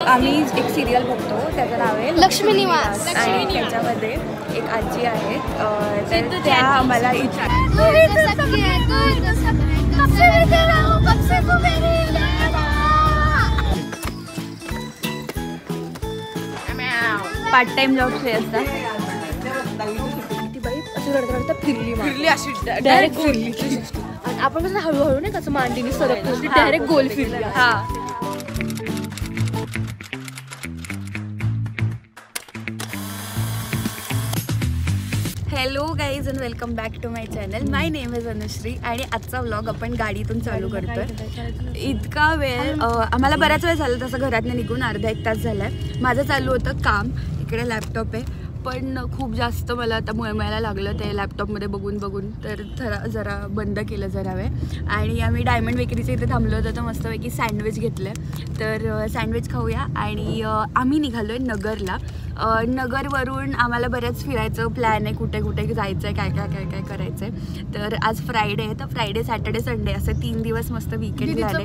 आम्ही एक सिरियल बघतो, त्याचं नाव आहे लक्ष्मी निवास आणि त्याच्यामध्ये एक आजी आहेत, तर त्या आम्हाला पार्ट टाइम जॉब्स हे असतात. ती बाई असं रडता फिरली अशी डायरेक्ट फिरली. आपण कसं हळूहळू नाही कसं मांडीने सरकतो, ती डायरेक्ट गोल फिरली. हा. Hello guys and welcome back to my channel. My name is Anushree आणि आजचा व्लॉग आपण गाडीतून चालू करतोय. इतका वेळ आम्हाला बराच वेळ झाला तसं घरातनं निघून, अर्धा एक तास झाला आहे. माझं चालू होतं काम, इकडे लॅपटॉप आहे, पण खूप जास्त मला आता मळमळायला लागलं ते लॅपटॉपमध्ये बघून बघून, तर जरा बंद केलं जरा वेळ. आणि आम्ही डायमंड बेकरीच्या इथे थांबलो होतो, तर मस्तपैकी सँडविच घेतलं. तर सँडविच खाऊया आणि आम्ही निघालो आहे नगरला. नगरवरून आम्हाला बऱ्याच फिरायचं प्लॅन आहे, कुठे कुठे जायचं आहे, काय काय काय काय करायचं आहे. तर आज फ्रायडे आहे, तर फ्रायडे सॅटर्डे संडे असे 3 दिवस मस्त वीकेंड झाले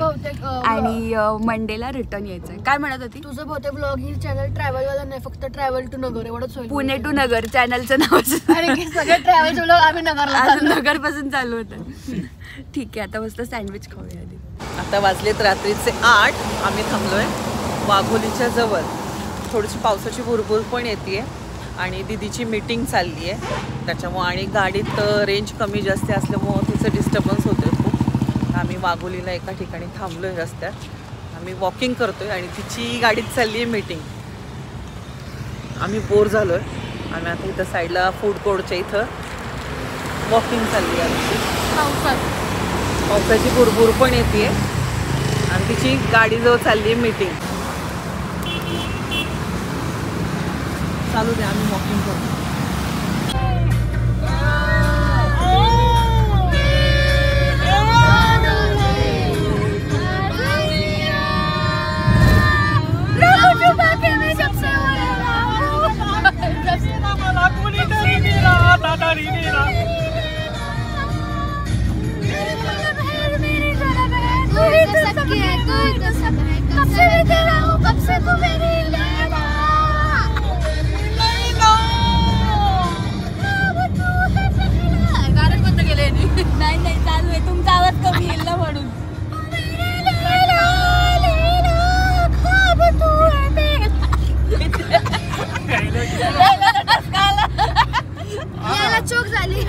आणि मंडेला रिटर्न यायचं आहे. काय म्हणत होती? तुझं बहुतेक ब्लॉगिंग चॅनल ट्रॅव्हलवाला नाही, फक्त ट्रॅव्हल टू नगर एवढंच होईल. पुणे टू नगर चॅनलचं नाव सगळे ट्रॅव्हलचे ब्लॉग आम्ही नगरला नगरपासून चालू होतं. ठीक आहे, आता मस्त सँडविच खाऊया आधी. आता वाजलेत रात्रीचे 8. आम्ही थांबलोय वाघोलीच्या जवळ. थोडीशी पावसाची भुरभुर पण येते आणि दीदीची मीटिंग चालली आहे, त्याच्यामुळं आणि गाडीत रेंज कमी जास्त असल्यामुळं तिचं डिस्टर्बन्स होतं खूप. आम्ही वाघोलीला एका ठिकाणी थांबलो आहे रस्त्यात. आम्ही वॉकिंग करतोय आणि तिची गाडीत चालली आहे मीटिंग. आम्ही बोर झालो आहे. आम्ही आता इथं साईडला फूड कोर्टच्या इथं वॉकिंग चालली आहे. पावसाची भुरभुर पण येते आणि तिची गाडीजवळ चालली आहे मीटिंग. चालू दे, आम्ही वॉकिंग करतो. नाही चालू आहे, तुमचा आवाज कमी येईल ना म्हणून. चोक झाली.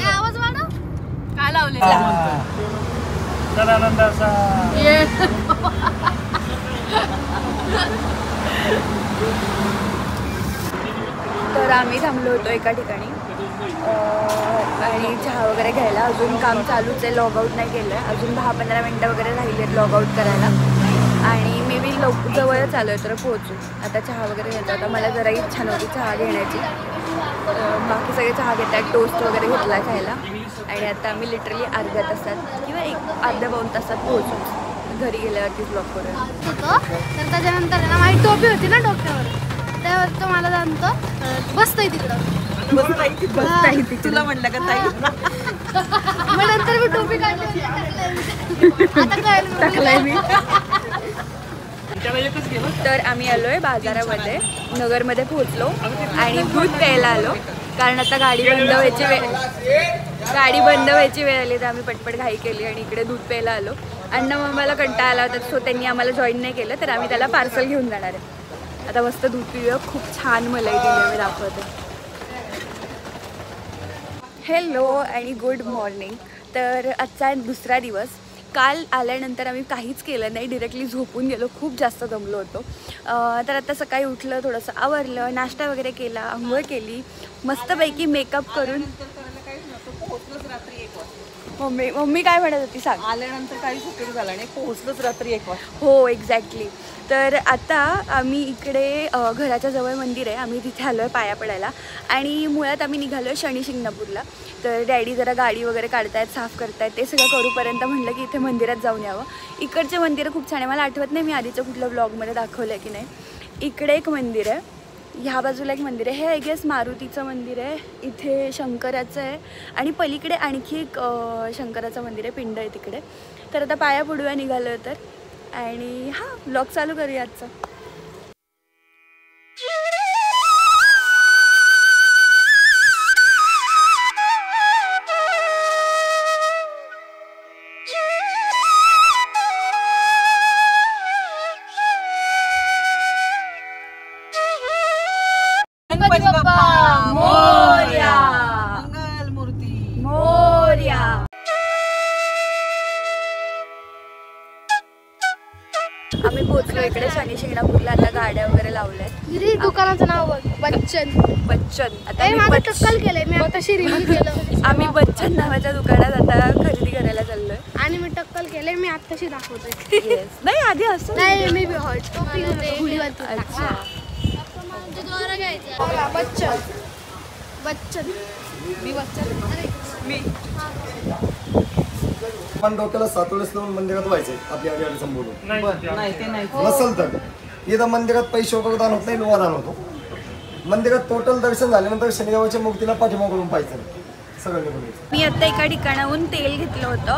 आवाज वाढव. काय लावले? तर आम्ही थांबलो होतो एका ठिकाणी आणि चहा वगैरे घ्यायला. अजून काम चालूच आहे, लॉगआउट नाही केलं आहे अजून. 10-15 मिनटं वगैरे राहिली आहेत लॉगआउट करायला आणि मे बी जवळच आलो आहे तर पोहोचू. आता चहा वगैरे घ्यायचा होता, मला जरा इच्छा नव्हती चहा घेण्याची. बाकी सगळे चहा घेत आहेत, टोस्ट वगैरे घेतला खायला. आणि आता आम्ही लिटरली अर्ध्या तासात किंवा अर्ध्या-पाऊण तासात पोहोचू घरी गेल्यावरती ब्लॉग करूया. तर त्याच्यानंतर ना माझी टोपी होती ना डोक्यावर, त्यावर तो मला जाणतो बसतोय तिकडं. तुला म्हटलं का ताई? मग नंतर मी टोपी काढली, आता कळलं मी. तर आम्ही आलोय बाजारामध्ये, नगरमध्ये पोहोचलो आणि दूध प्यायला आलो कारण आता गाडी बंद व्हायची वेळ आली. तर आम्ही पटपट घाई केली आणि इकडे दूध प्यायला आलो. अण्णा मामाला कंटाळा आला होता, सो त्यांनी आम्हाला जॉईन नाही केलं, तर आम्ही त्याला पार्सल घेऊन जाणार आहे. आता मस्त दूध पिऊया. खूप छान मलाई दिली, मी दाखवते. हॅलो आणि गुड मॉर्निंग. तर आजचा दुसरा दिवस. काल आल्यानंतर आम्ही काहीच केलं नाही, डिरेक्टली झोपून गेलो, खूप जास्त दमलो होतो. तर आता सकाळी उठलं, थोडंसं आवरलं, नाश्ता वगैरे केला, आंघोळ केली, मस्तपैकी मेकअप करून. मम्मी काय म्हणत होती सांग? आल्यानंतर काहीच उपयोग झाला नाही, पोहोचलोच रात्री 1 वाजता. हो एक्झॅक्टली. तर आता आम्ही इकडे घराच्या जवळ मंदिर आहे, आम्ही तिथे आलो आहे पाया पडायला. आणि मुळात आम्ही निघालो आहे शनी शिंगणापूरला. तर डॅडी जरा गाडी वगैरे काढतायत, साफ करतायत, ते सगळं करूपर्यंत म्हटलं की इथे मंदिरात जाऊन यावं. इकडचे मंदिरं खूप छान आहे, मला आठवत नाही मी आधीच्या कुठल्या ब्लॉगमध्ये दाखवलं आहे की नाही. इकडे एक मंदिर आहे, ह्या बाजूला एक मंदिर आहे, हे आय गेस मारुतीचं मंदिर आहे, इथे शंकराचं आहे आणि पलीकडे आणखी एक शंकराचं मंदिर आहे, पिंड आहे तिकडे. तर आता पाया पुढूया निघालो तर, आणि हां व्लॉग चालू करूया आजचा. गणपती बाप्पा मोरया. मंगल मूर्ती मोरया. आम्ही पोहोचलो इकडे शनी शिंगणापूरला. आता गाड्या वगैरे लावल्यात. दुकानाचं नाव बच्चन. बच्चन. आता माझं आम्ही टक्कल केलंय मी आताशी रिव्ह्यू केलं. आम्ही बच्चन नावाच्या दुकानात आता खरेदी करायला चाललोय. आणि मी टक्कल केलंय मी आताशी दाखवतोय. येस. नाही आधी असं नाही मी हुडीवरती. अच्छा. बच्चन. बच्चन. मी बच्चन मी पण डोक्याला 7 वेळेस लावून मंदिरात व्हायचंय आपल्या आधी संबोधून. बरं, नाही ते नाही. नसल तर इथं मंदिरात पैसे वगैरे दान होत नाही, लोहा दान होतो. मंदिरात टोटल दर्शन झाल्यानंतर शनिदेवाच्या मूर्तीला पाठीमागून पाहिजे सगळं निघून यायचं. मी आता एका ठिकाणाहून तेल घेतलं होतं,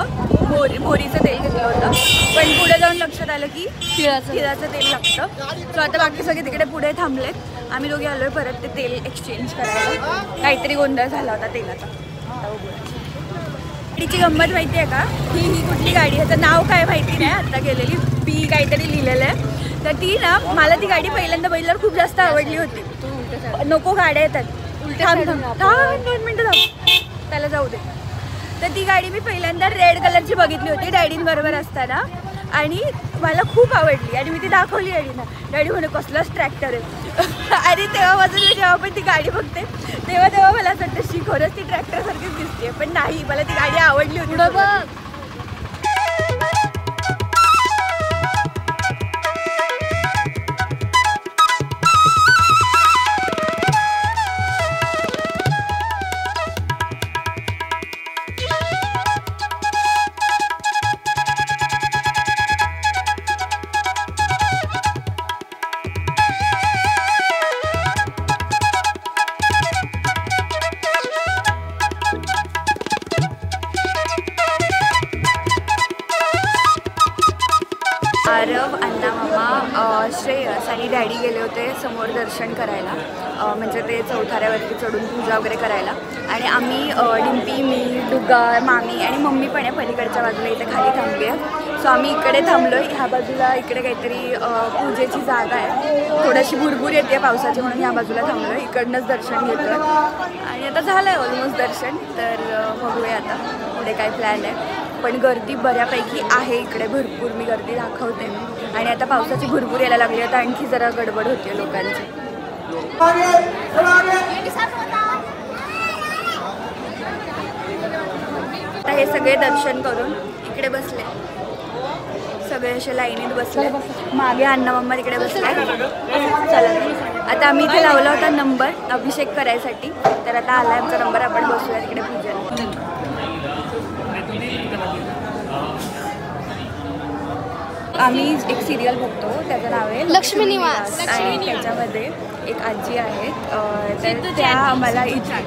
मोहरीचं तेल घेतलं होतं, पण पुढे जाऊन लक्षात आलं की तिळाचं तेल लागतं. सो आता बाकी सगळे तिकडे पुढे थांबलेत. आम्ही दोघे आलोय परत ते तेल एक्सचेंज करायला. काहीतरी गोंधळ झाला होता तेलाचा. गाडीची गंमत माहिती आहे का? ही कुठली गाडी आहे, त्याचं नाव काय माहिती नाही, आता गेलेली पी काहीतरी लिहिलेलं आहे. तर ती ना मला ती गाडी पहिल्यांदा बघितल्यावर खूप जास्त आवडली होती. नको गाड्या येतात, थांब 2 मिनटं थांब, त्याला जाऊ दे. तर ती गाडी मी पहिल्यांदा रेड कलरची बघितली होती डॅडींबरोबर असताना आणि मला खूप आवडली आणि मी ती दाखवली डॅडीना. डॅडी म्हणे कसलाच ट्रॅक्टर आहे. आणि तेव्हापासून जेव्हा पण ती गाडी बघते तेव्हा मला असं वाटतं खरंच ती ट्रॅक्टरसारखीच दिसते, पण नाही, मला ती गाडी आवडली होती. आरव, अण्णा मामा, श्रेयस आणि डॅडी गेले होते समोर दर्शन करायला, म्हणजे ते चौथाऱ्यावरती चढून पूजा वगैरे करायला. आणि आम्ही डिंपी, मी, डुगा, मामी आणि मम्मी पण आहे पलीकडच्या बाजूला, इथे खाली थांबली आहे. सो आम्ही इकडे थांबलो आहे. ह्या बाजूला इकडे काहीतरी पूजेची जागा आहे, थोडीशी भुरभूर येते पावसाची म्हणून ह्या बाजूला थांबलो आहे. इकडनंच दर्शन घेतो आणि आता झालं आहे ऑलमोस्ट दर्शन. तर बघूया आता पुढे काय प्लॅन आहे. पण गर्दी बऱ्यापैकी आहे इकडे, भरपूर. मी गर्दी दाखवते. आणि आता पावसाची भरपूर यायला लागली, आता आणखी जरा गडबड होते लोकांची. आता हे सगळे दर्शन करून इकडे बसले, सगळे असे लाईनीत बसले. मागे अण्णा मम्मा तिकडे बसले. चला आता आम्ही इथे लावला होता नंबर अभिषेक करायसाठी, तर आता आला आमचा नंबर. आपण बसूया तिकडे पूजेला. आम्ही एक सिरियल बघतो, त्याचं नाव आहे लक्ष्मी निवास. आणि त्याच्यामध्ये एक आजी आहेत, तर त्या आम्हाला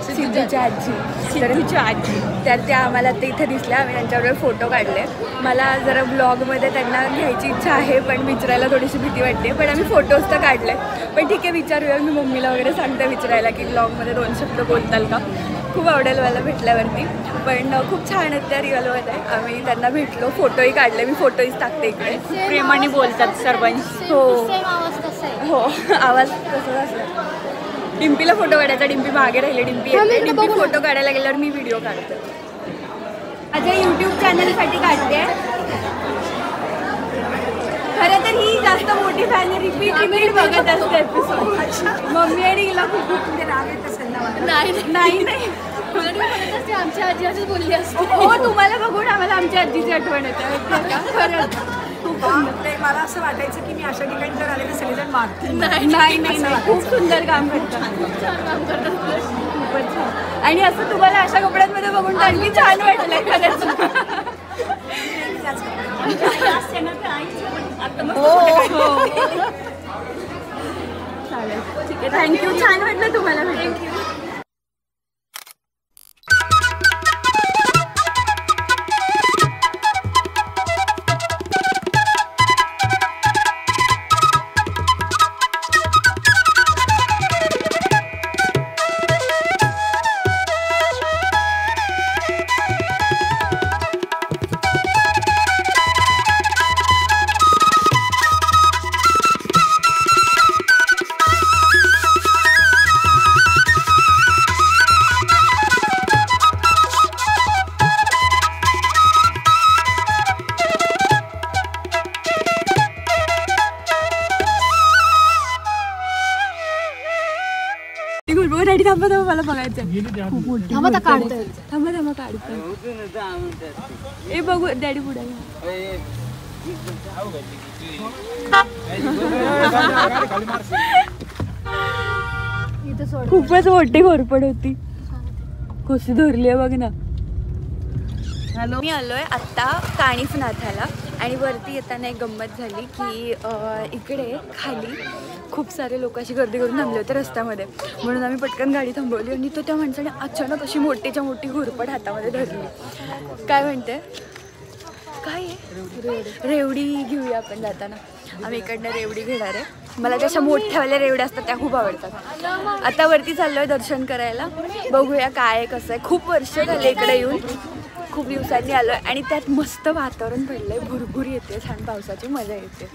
सिद्धूच्या आजी, सिद्धूच्या आजी, तर त्या आम्हाला ते इथे दिसल्या. आम्ही त्यांच्याबरोबर फोटो काढले. मला जरा ब्लॉगमध्ये त्यांना घ्यायची इच्छा आहे, पण विचारायला थोडीशी भीती वाटते. पण आम्ही फोटोज तर काढले. पण ठीक आहे, विचारूया. मी मम्मीला वगैरे सांगते विचारायला की ब्लॉगमध्ये 2 शब्द बोलताल का. खूप आवडेल मला भेटल्यावरती. पण खूप छान आहेत त्या रिअलमध्ये. आम्ही त्यांना भेटलो, फोटोही काढले. मी फोटोहीच टाकते इकडे. प्रेमाने बोलतात सर्वांशी. हो हो, आवाज तसाच असला. डिंपीला फोटो काढायचा, डिंपी मागे राहिले, डिंपी येते. डिंपी फोटो काढायला गेल्यावर मी व्हिडिओ काढते. माझ्या यूट्यूब चॅनलसाठी काढते. खरं तर ही जास्त मोठी फॅन आहे, रिपीट बघत असते एपिसोड. मम्मी आणि हिला खूप राग येत असेल ना. नाही आमच्या आजी असं बोलली असते. हो, तुम्हाला बघून आम्हाला आमच्या आजीची आठवण येते. खरंच मला असं वाटायचं की मी अशा ठिकाणी जर आले तर सगळेजण मारतील. नाही, खूप सुंदर काम करतात. खूपच छान. आणि असं तुम्हाला अशा कपड्यांमध्ये बघून आणखी छान वाटलंय खरंच. चालेल ठीक आहे थँक्यू छान वाटलं तुम्हाला थँक्यू डॅडी थांबा थांबा मला बघायचं थांबा आता काढतोय. थांबा थांबा काढतो ए बघू डॅडी पुढे इथं सोड. खूपच मोठी घोरपड होती कशी धरली आहे बघ ना. हॅलो मी आलोय आत्ता काणीफनाथाला आणि वरती येताना एक गंमत झाली की इकडे खाली खूप सारे लोक अशी गर्दी करून थांबले होते रस्त्यामध्ये म्हणून आम्ही पटकन गाडी थांबवली आणि तो त्या माणसाने अचानक अशी मोठीच्या मोठी घोरपड हातामध्ये धरली. काय म्हणते काय रेवडी घेऊया आपण जाताना. आम्ही इकडनं रेवडी घेणार आहे. मला जशा मोठ्यावाल्या रेवड्या असतात त्या खूप आवडतात. आता वरती चाललोय दर्शन करायला. बघूया काय आहे कसं आहे. खूप वर्ष झाले इकडे येऊन खूप दिवसांनी आलोय आणि त्यात मस्त वातावरण पडलंय भुरभुर येते छान पावसाची मजा येते.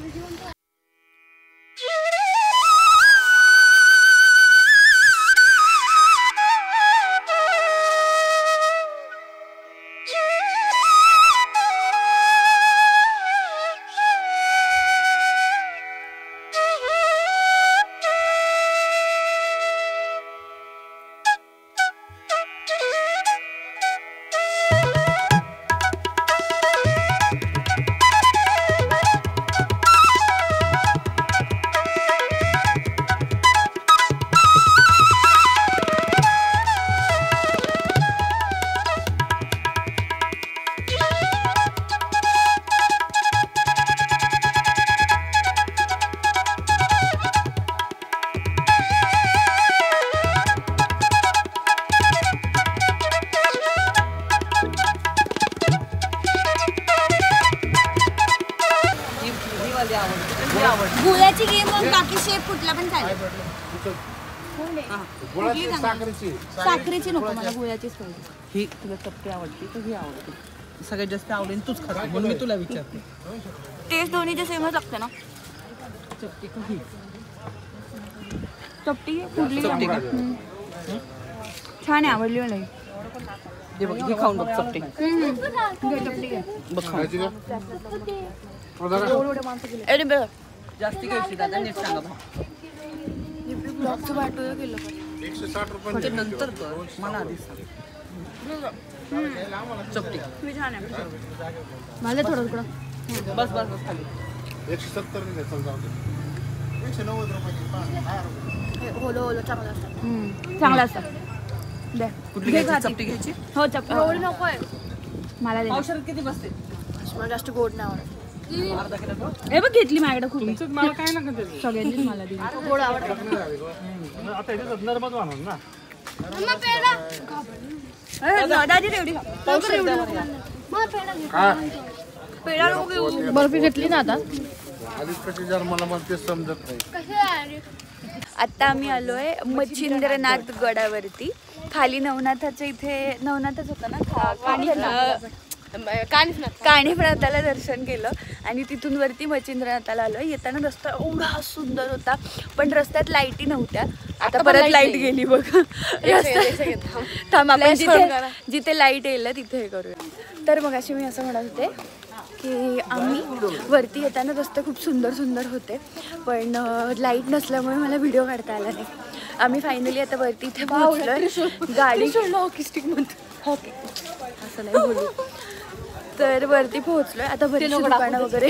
गुळ्याची गेम मग बाकी शेप कुठला पण चालेल. साखरेची नको मला गुळ्याचीच पाहिजे. ही तुला चपटी आवडते तर ही आवडते सगळ्यात जास्त आवडेल तूच खाते म्हणून मी तुला विचारते. टेस्ट दोन्हीचे सेमच लागते ना. चपटी का ही चपटी कुठली चपटी का? छान आहे आवडली मला. हे बघ ही खाऊन बघ चपटी बघ खाऊन. अरे बघ जास्ती घ्यायची दादा नीट सांगा बघ. ब्लॉगचं वाटूया केलं ते नंतर कर मला आधी सांग. चपटी मी छान आहे. मला थोडं थोडं बस बस बस खाली 170 नाही चल 190 रुपये. होलो होलो चांगला असतात चांगला असतात. दे कुठली घे घ्यायची खाती. चपटी घ्यायची. हो चपटी एवढी नको आहे. मला दे. औषध किती बसते मला जास्त गोड नाही आवडत. अर्धा किलो हे बघ घेतली माझ्याकडे खूप मला काय नका सगळ्यांनीच मला दिली. गोड आवडतं. मम्मा पेढा. दादाची रेवडी खा. मग पेढा घे. पेढा नको घेऊ. बर्फी घेतली ना आता. मला ते समजत नाही. कशी आहे? आता आम्ही आलोय मच्छिंद्रनाथ गडावरती. खाली नवनाथाच्या इथे नवनाथच होता ना काणीफनाथाला दर्शन केलं आणि तिथून वरती मच्छिंद्रनाथाला आलो. येताना रस्ता एवढा सुंदर होता पण रस्त्यात लाईटी नव्हत्या. आता परत लाईट गेली बघ. थांब आपण जिथे लाईट येईल तिथे हे करूया. तर मग अशी मी असं म्हणत होते की आम्ही वरती येताना रस्ते खूप सुंदर सुंदर होते पण लाईट नसल्यामुळे मला व्हिडिओ काढता आला नाही. आम्ही फायनली आता वरती इथे पोहोचलोय. गाडी हॉकी स्टिक म्हणतो हॉकी असं नाही बोलू. तर वरती पोहोचलोय आता. बरीचशी दुकानं वगैरे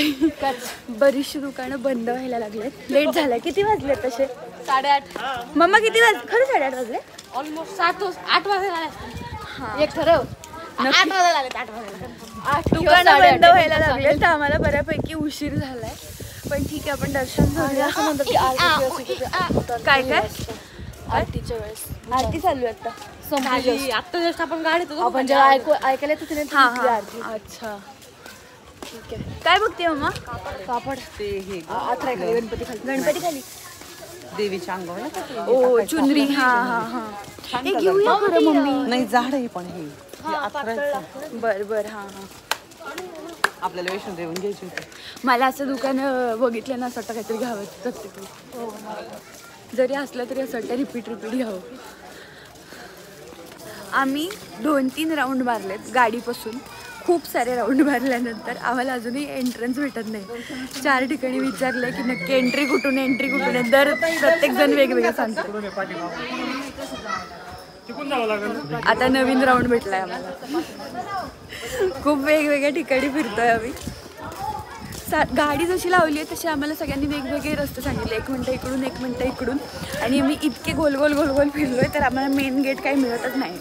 बरीचशी दुकानं बंद व्हायला लागलेत. लेट झालाय. किती वाजले तसे 8:30. मम्मा किती वाजले? खरं 8:30 वाजले. ऑलमोस्ट 8 वाजायला. एक ठरव दुकानं बंद व्हायला लागले तर आम्हाला बऱ्यापैकी उशीर झालाय, पण ठीक आहे आपण दर्शन घेऊया. असं म्हणतात की आरतीची काय काय आरतीच्या वेळेस आरती चालू आहे आता. आता जस्ट आपण गाडीत आपण जेव्हा ऐकायला येतो तिने हा ती हा आरती. अच्छा ठीक आहे. काय बघते मम्मा? कापड ते हे आथरा खाली गणपती खाली गणपती खाली देवीच्या अंगावर ना ते ओ चुनरी. हा हा हा हे घेऊया खरं मम्मी. नाही झाड आहे पण हे अथरायचं. बर बर हा हा. आपल्याला वैष्णो देऊन घ्यायची होती. मला असं दुकान बघितलं ना असं वाटतं काहीतरी घ्यावं प्रत्येक जरी असलं तरी असं वाटतं रिपीट घ्यावं. आम्ही 2-3 राऊंड मारलेत गाडीपासून. खूप सारे राऊंड मारल्यानंतर आम्हाला अजूनही एंट्रन्स भेटत नाही. 4 ठिकाणी विचारलंय की नक्की एंट्री कुठून आहे. दर प्रत्येक जण वेगवेगळं सांगतो. आता नवीन राऊंड भेटलाय आम्हाला. खूप वेगवेगळ्या ठिकाणी फिरतोय आम्ही. गाडी जशी लावली आहे तशी आम्हाला सगळ्यांनी वेगवेगळे रस्ते सांगितले. 1 मिनटं इकडून 1 मिनटं इकडून. आणि मी इतके गोल गोल गोल गोल फिरलोय तर आम्हाला मेन गेट काही मिळतच नाही.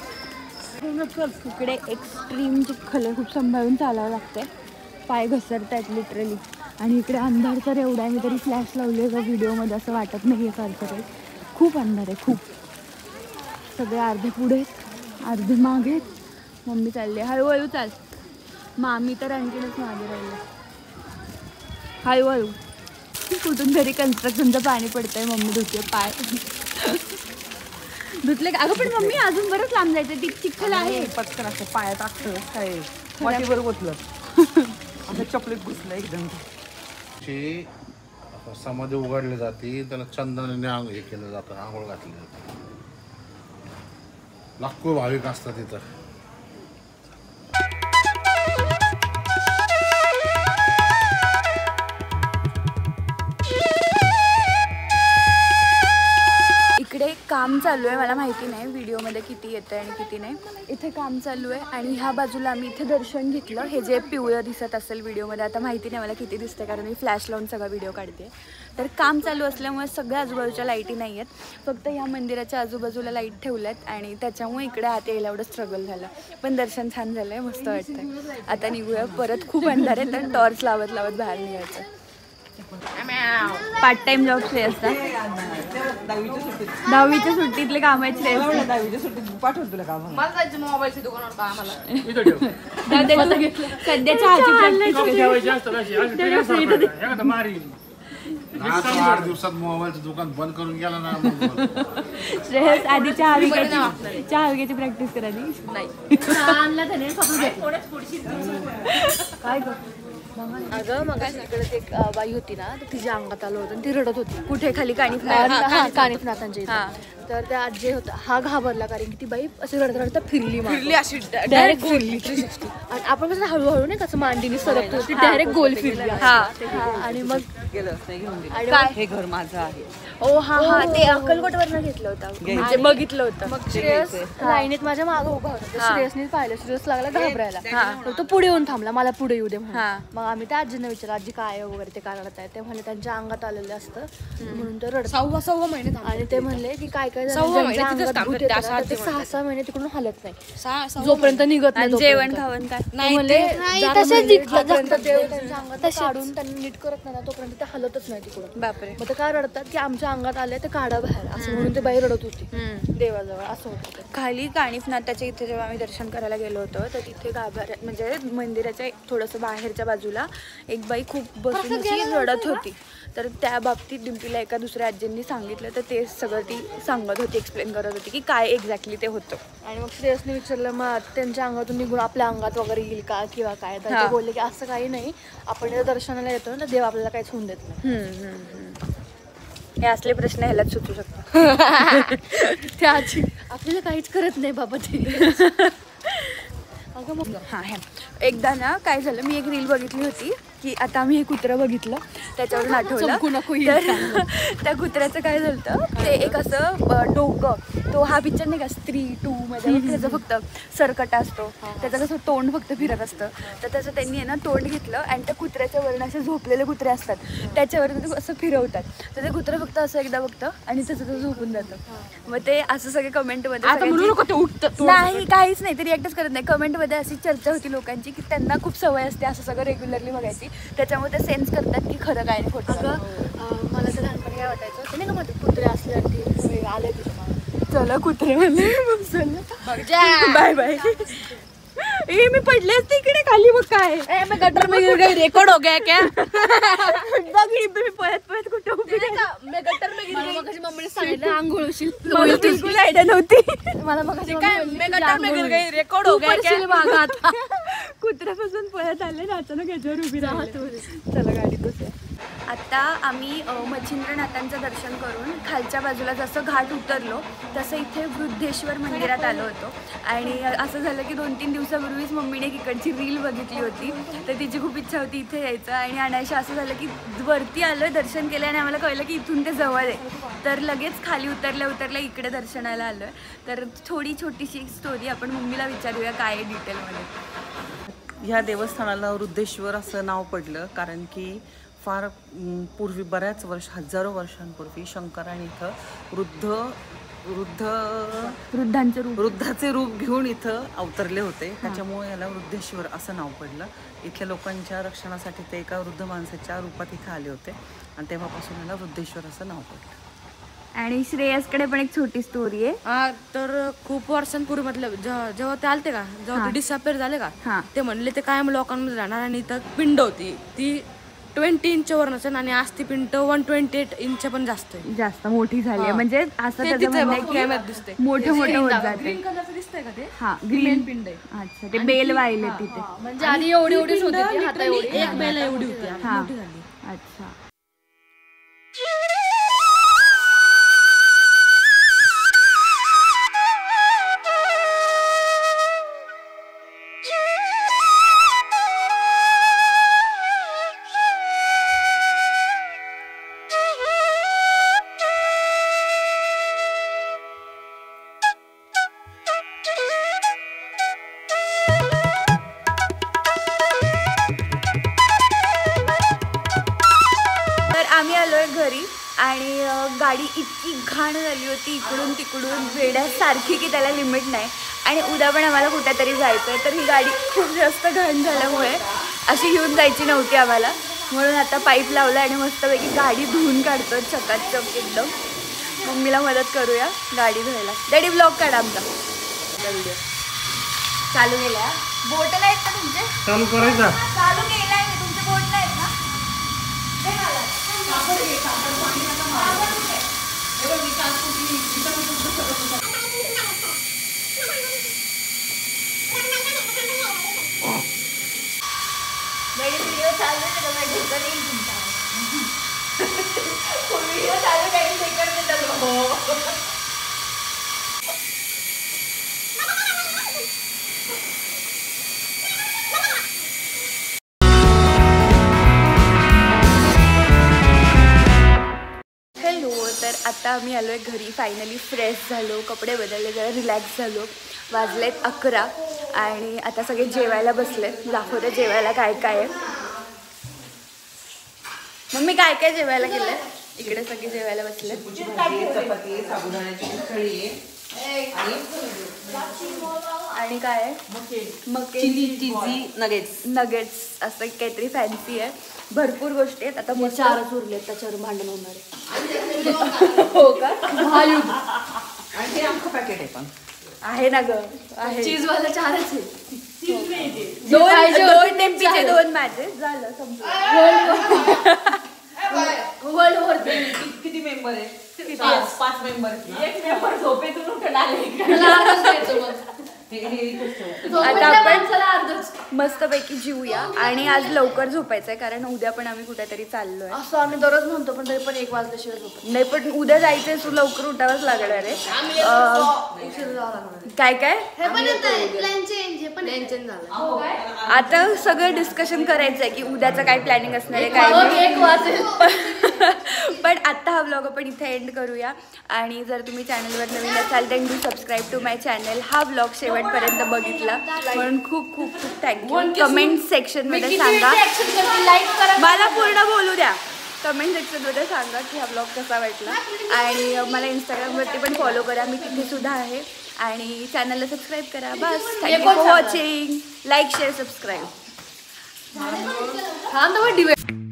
इकडे एक्स्ट्रीम चिखल आहे, खूप सांभाळून चालावं लागतंय. पाय घसरत आहेत लिटरली. आणि इकडे अंधार तर एवढा आहे, मी तरी फ्लॅश लावली आहे का व्हिडिओमध्ये असं वाटत नाही आहे सारखं काही. खूप अंधार आहे खूप. सगळे अर्धे पुढे आहेत अर्धे मागे आहेत. मम्मी चालली आहे हळूहळू चाल. मामी तर आणखीनच मागे राहिलं. हळूहळू. कुठून तरी कन्स्ट्रक्शनचं पाणी पडतंय. मम्मी धुते पाय. धुतले का? अगं पण मम्मी अजून बरंच लांब जायचं. ती चिखल आहे. पटकन असं पायात टाकतं काय वाटीवर गोतलं असं चपलीत घुसलं एकदम. समाधी उघडली जाते, त्याला चंदनाने हे केलं जातं, आंघोळ घातली जाते. लाखो भाविक असतात तिथं. इकडे काम चालू आहे. मला माहिती नाही व्हिडिओमध्ये किती येतं आणि किती नाही. इथे काम चालू आहे आणि ह्या बाजूला आम्ही इथे दर्शन घेतलं. हे जे पिवळं दिसत असेल व्हिडिओमध्ये, आता माहिती नाही मला किती दिसते कारण मी फ्लॅश लावून सगळा व्हिडिओ काढते. तर काम चालू असल्यामुळे सगळ्या आजूबाजूच्या लाईटी नाही आहेत. फक्त ह्या मंदिराच्या आजूबाजूला लाईट ठेवल्यात आणि त्याच्यामुळे इकडे आत यायला एवढं स्ट्रगल झालं. पण दर्शन छान झालं आहे, मस्त वाटतं. आता निघूया. परत खूप अंधार आहे तर टॉर्च लावत लावत बाहेर निघायचं. पार्ट टाइम जॉब श्रेय असतात. 10वीच्या सुट्टीतले कामाचे श्रेय असतात. 10वीच्या सुट्टीत पाठवतो तुला काम. मोबाईलच्या दुकानावर आम्हाला सध्या चहाची आज 8 दिवसात मोबाईलचं दुकान बंद करून गेला ना. श्रेयस आधी चहा विकायची प्रॅक्टिस करायची नाही. काय अगं मग इकडे एक बाई होती ना, तर तिच्या अंगात आलं होतं आणि ती रडत होती. कुठे खाली कानिफनाथांच्या इथे. तर त्या आजी होता हा घाबरला कारण की ती बाई अशी रडत रडता फिरली अशी डायरेक्ट फिरली 360. आणि आपण कसं हळूहळू नाही कसं मांडीने सरकतो, ती डायरेक्ट गोल फिरली. आणि मग गेलं नाही घेऊन काय? दिलं. हे घर माझं आहे. ओ हा हा ते अक्कलकोटवरनं घेतलं होतं म्हणजे बघितलं होतं. मग श्रेयस लाईनीत माझ्या मागं उभा होता. तर श्रेयसने पाहिलं, श्रेयस लागला घाबरायला. तर तो पुढे येऊन थांबला, मला पुढे येऊ दे म्हणून. मग आम्ही त्या आजींना विचारलं आजी काय वगैरे ते काय रडत आहे. ते म्हणले त्यांच्या अंगात आलेलं असतं म्हणून ते रडत. 6 महिने आणि ते म्हणले की काय काय ते 6 महिने तिकडून हलत नाही जोपर्यंत निघत नाही. जेवण खावण काय काढून त्यांनी नीट करत नाही तोपर्यंत ते हलतच नाही तिकडून. बापरे. मग ते काय रडतात की आमच्या अंगात आले ते काढा बाहेर असं म्हणून ते बाई रडत होती देवाजवळ. असं होतं. खाली कानिफनाथाच्या इथे जेव्हा आम्ही दर्शन करायला गेलो होतो तर तिथे गाभाऱ्यात म्हणजे मंदिराच्या थोडंसं बाहेरच्या बाजूला एक बाई खूप बसून अशी रडत होती. तर त्या बाबतीत डिम्पीला एका दुसऱ्या आजींनी सांगितलं तर ते सगळं ती सांगत होती, एक्सप्लेन करत होती की काय एक्झॅक्टली ते होतं. आणि मग श्रेयसने विचारलं मग त्यांच्या अंगातून निघून आपल्या अंगात वगैरे येईल का किंवा काय. तर ते बोलले की असं काही नाही, आपण इथं दर्शनाला येतो ना तर देव आपल्याला काहीच होऊन देत नाही. हे असले प्रश्न ह्यालाच सुचू शकतात. त्या आजी आपल्याला काहीच करत नाही बाबा ते. अगं मग हां एकदा ना काय झालं, मी एक रील बघितली होती की आता आम्ही हे कुत्रं बघितलं त्याच्यावरून आठवलं. तर त्या कुत्र्याचं काय झालं ते एक असं डोकं, तो हा पिक्चर नाही का स्त्री 2 मध्ये त्याचं फक्त सरकटा असतो, त्याचं कसं तोंड फक्त फिरत असतं. तर त्याचं त्यांनी आहे ना तोंड घेतलं आणि त्या कुत्र्याच्या वरून असे झोपलेले कुत्रे असतात त्याच्यावर ते असं फिरवतात. तर ते कुत्रं फक्त असं एकदा बघतं आणि त्याचं ते झोपून जातं. मग ते असं सगळे कमेंटमध्ये नाही काहीच नाही, ते रिॲक्टच करत नाही. कमेंटमध्ये मध्ये अशी चर्चा होती लोकांची की त्यांना खूप सवय असते असं सगळं रेग्युलरली बघायची, त्याच्यामुळे ते सेन्स करतात की खरं काय नाही खोटं. अगं मला तर लहानपणी काय वाटायचं ते नाही का मध्ये कुत्रे असल्यावरती आले तिथे चला कुत्रे बाय बाय. ए मी पडले असते इकडे खाली, मग काय मैं गटर में गिर गई, रिकॉर्ड हो गया क्या? बघ मी पळत पळत कुठं उभी आहे. मैं गटर में गिर गई. मग मम्मीने सांगितलं आंघोळ होशील. मला बिलकुल आयडिया नव्हती. मला मग मैं गटर में गिर गई, रेकॉर्ड हो गया क्या? कुत्र्यापासून पळत आले ना अचानक याच्यावर उभी राहतो. चला गाडीत बसूया. आता आम्ही मच्छिंद्रनाथांचं दर्शन करून खालच्या बाजूला जसं घाट उतरलो तसं इथे वृद्धेश्वर मंदिरात आलो होतो. आणि असं झालं की 2-3 दिवसापूर्वीच मम्मीने इकडची रील बघितली होती, तर तिची खूप इच्छा होती इथे यायचं आणि आणायचं. असं झालं की वरती आलो, दर्शन केलं आणि आम्हाला कळलं की इथून ते जवळ आहे, तर लगेच खाली उतरल्या इकडे दर्शनाला आलो आहे. तर थोडी छोटीशी स्टोरी आपण मम्मीला विचारूया काय आहे डिटेलमध्ये. ह्या देवस्थानाला वृद्धेश्वर असं नाव पडलं कारण की फार पूर्वी बऱ्याच हजारो वर्षांपूर्वी शंकराने इथं वृद्धाचे रूप घेऊन इथं अवतरले होते, त्याच्यामुळे याला वृद्धेश्वर असं नाव पडलं. इथल्या लोकांच्या रक्षणासाठी ते एका वृद्ध माणसाच्या रूपात इथं आले होते आणि तेव्हापासून याला वृद्धेश्वर असं नाव पडलं. आणि श्रेयसकडे पण एक छोटी स्टोरी आहे. तर खूप वर्षांपूर्वी मतलब जेव्हा ते आलते का, जेव्हा ते डिसअपेअर झाले का, ते म्हणले ते कायम लोकांमध्ये राहणार आणि इथं पिंड होती ती 20 इंचवर नसेल आणि आज ती पिंड 128 इंच पण जास्त मोठी झाली आहे. म्हणजे असं त्याचं म्हणणं आहे की मोठं होत जाते. ग्रीन कलरचं दिसतंय का ते? हा ग्रीन पिंड आहे. अच्छा, ते बेल वाहिले तिथे. म्हणजे आधी एवढीच होती ती, आता एक बेल एवढी होती, हा मोठी झाली. अच्छा. आम्ही आलोय घरी आणि गाडी इतकी घाण झाली होती इकडून तिकडून वेड्यासारखी की त्याला लिमिट नाही. आणि उद्या पण आम्हाला कुठेतरी जायचं आहे, तर ही गाडी खूप जास्त घाण झाल्यामुळे अशी घेऊन जायची नव्हती आम्हाला, म्हणून आता पाईप लावला आणि मस्तपैकी गाडी धुवून काढतो चकाचक एकदम. मम्मीला मदत करूया गाडी धुवायला. डॅडी ब्लॉग काढा आमचा. व्हिडिओ चालू केला. बोट नाहीत का तुमचे? चालू करायचा. चालू केलाय मी. तुमचे बोट नाहीत ना? व्हिडिओ चालू हॅलो. तर आता आम्ही आलो आहे घरी. फायनली फ्रेश झालो, कपडे बदलले, जरा रिलॅक्स झालो. वाजलेत 11 आणि आता सगळे जेवायला बसलेत. दाखवते जेवायला काय काय आहे. मम्मी काय काय जेवायला केलंय? इकडे सगळे जेवायला बसले. चपाती, साबुदाण्याची खिचडी आणि काय आहे? मके चिली नगेट्स असं काहीतरी फॅन्सी आहे. भरपूर गोष्टी आहेत. आता मग 4 उरले, त्याच्यावर भांडण होणार आहे. हो का? आणि आमचं पॅकेट आहे पण आहे ना ग, आहे. चीजवाला 4च आहे. दोन टेम्पीचे 2 माझे झालं समजा. किती मेंबर आहे? 5 मेंबर. एक मेंबर झोपेतून उठला. आता आपण मस्तपैकी जीवूया आणि आज लवकर झोपायचंय कारण उद्या पण आम्ही कुठेतरी चाललोय. असं आम्ही दररोज म्हणतो पण तरी पण 1 वाजल्याशिवाय झोपत नाही. पण उद्या जायचंय, तू लवकर उठावंच लागणार आहे. काय काय आता सगळं डिस्कशन करायचंय की उद्याचं काय प्लॅनिंग असणार आहे काय नाही. पण आता हा व्लॉग आपण इथे एंड करूया. आणि जर तुम्ही चॅनलवर नवीन असाल then do subscribe to my channel. हा व्लॉग शेवटपर्यंत बघितला म्हणून खूप खूप खूप थँक्यू. कमेंट सेक्शनमध्ये सांगा, मला पूर्ण बोलू द्या. कमेंट सेक्शनमध्ये सांगा की हा व्लॉग कसा वाटला. आणि मला इंस्टाग्रामवरती पण फॉलो करा, मी तिथे सुद्धा आहे. आणि चॅनलला सबस्क्राईब करा. बस. Thank you for watching. Like share subscribe. हा, डिबेट